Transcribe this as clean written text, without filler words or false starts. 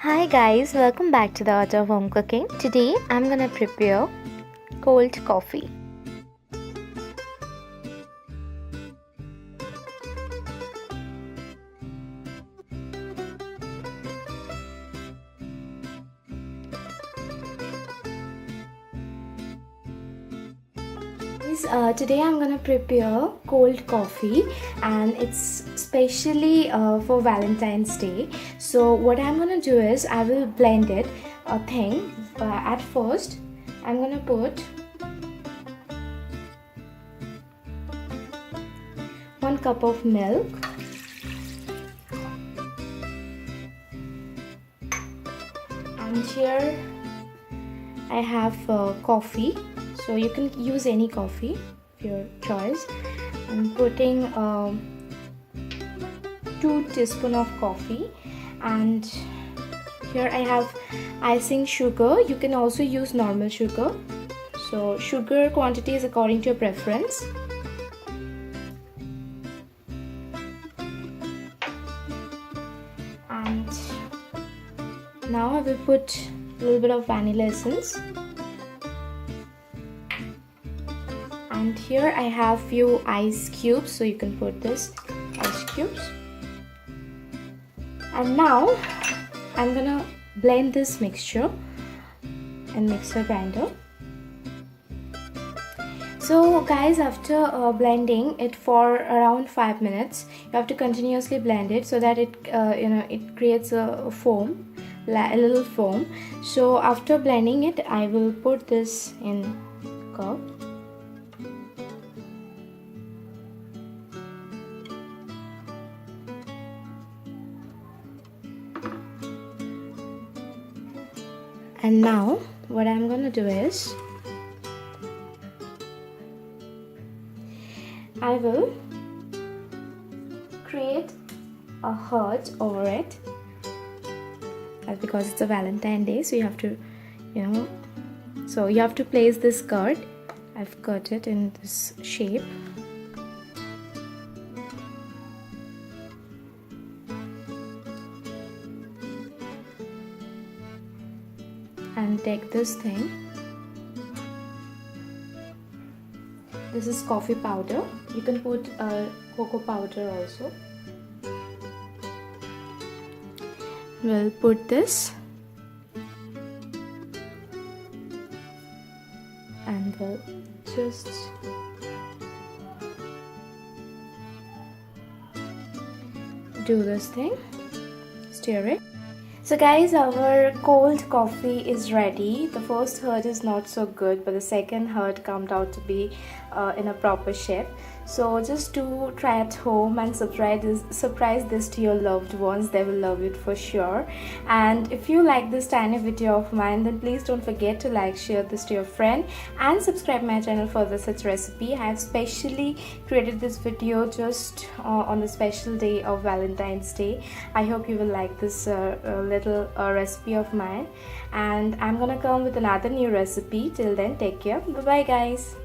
Hi guys, welcome back to the Art of Home Cooking. Today I'm gonna prepare cold coffee. Today I'm gonna prepare cold coffee, and it's specially for Valentine's Day. So what I'm gonna do is I will blend it a thing. At first I'm gonna put 1 cup of milk, and here I have coffee. So you can use any coffee of your choice. I'm putting 2 teaspoons of coffee, and here I have icing sugar. You can also use normal sugar. So sugar quantity is according to your preference. And now I will put a little bit of vanilla essence. And here I have few ice cubes, so you can put this ice cubes. And now I'm gonna blend this mixture in mixer grinder. So guys, after blending it for around 5 minutes, you have to continuously blend it so that it creates a foam, a little foam. So after blending it, I will put this in cup. And now what I'm gonna do is I will create a heart over it. That's because it's a Valentine's Day, so you have to, so you have to place this card. I've cut it in this shape. And take this thing. This is coffee powder. You can put cocoa powder also. We'll put this, and we'll just do this thing, stir it. So guys, our cold coffee is ready. The first herd is not so good, but the second herd turned out to be in a proper shape. So just do try at home and surprise this to your loved ones. They will love it for sure. And if you like this tiny video of mine, then please don't forget to like, share this to your friend, and subscribe my channel for the such recipe. I have specially created this video just on the special day of Valentine's Day. I hope you will like this little recipe of mine, and I'm gonna come with another new recipe. Till then, take care. Bye bye guys.